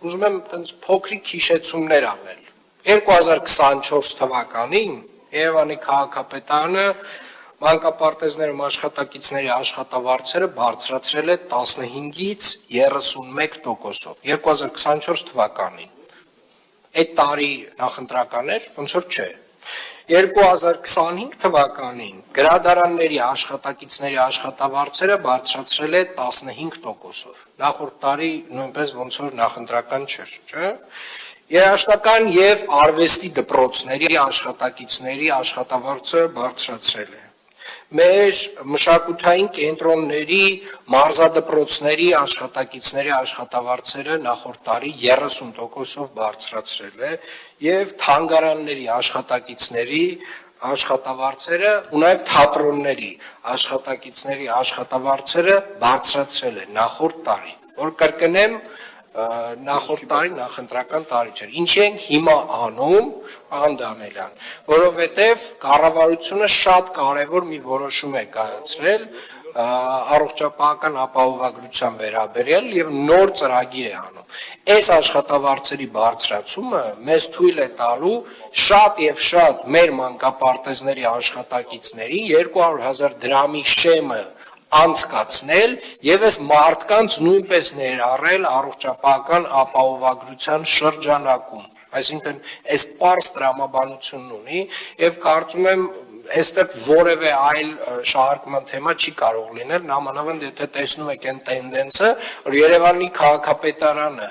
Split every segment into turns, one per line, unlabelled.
ուզում եմ տենց փոքրիկ հիշեցումներ անել։ 2024 թվականին Երևանի քաղաքապետարանը մանկապարտեզներում աշխատակիցների աշխատավարձերը բարձրացրել է 15-ից 31%-ով 2024 թվականին։ Այդ տարի նախընտրական էր, ոնց որ չէ։ 2025 թվականին գրադարանների աշխատակիցների աշխատավարձերը բարձրացրել է 15%-ով։ Նախորդ տարի նույնպես ոնց որ նախընտրական չէր, չէ՞։ Երաժշտական եւ արվեստի դպրոցների աշխատակիցների աշխատավարձը բարձրացրել է։ Մեր մշակութային կենտրոնների, մարզադպրոցների աշխատակիցների աշխատավարձերը նախորդ տարի 30%-ով բարձրացրել է եւ թանգարանների աշխատակիցների աշխատավարձերը ու նաեւ թատրոնների աշխատակիցների աշխատավարձերը բարձրացրել է նախորդ տարի, որ կրկնեմ նախորդ տարի նախընտրական տարի չէր։ Ինչի ենք հիմա անում, պարոն Դանիելյան, որովհետև կառավարությունը շատ կարևոր մի որոշում է կայացրել առողջապահական ապահովագրության վերաբերյալ եւ նոր ծրագիր է անում։ Այս աշխատավարձերի բարձրացումը մեզ թույլ է տալու շատ եւ շատ մեր մանկապարտեզների աշխատակիցների 200,000 դրամի շեմը անցկացնել եւ այս մարդկանց նույնպես ներառել առողջապահական ապահովագրության շրջանակում, այսինքն այս պարզ տրամաբանությունն ունի եւ կարծում եմ այստեղ որևէ այլ շահարկման թեմա չի կարող լինել, նամանավանդ եթե տեսնում եք այն տենդենսը, որ Երևանի քաղաքապետարանը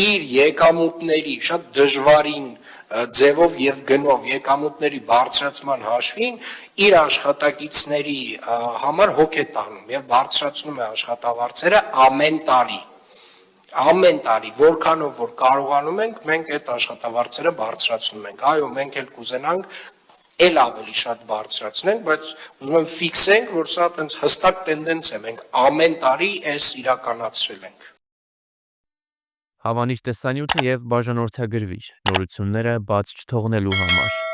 իր եկամուտների շատ դժվարին ձևով եւ գնով եկամուտների բարձրացման հաշվին իր աշխատակիցների համար հոգ է տանում եւ բարձրացնում է աշխատավարձերը ամեն տարի, որքանով որ կարողանում ենք, մենք այդ աշխատավարձերը բարձրացնում ենք։ Այո, մենք էլ կուզենանք էլ ավելի շատ բարձրացնենք, բայց ուզում եմ ֆիքսենք, որ սա այտենց հստակ տենդենս է, մենք ամեն տարի այս իրականացրել ենք։
Հավանիչ տեսանյութը եւ բաժանորդագրվիչ նորությունները բաց չթողնելու համար։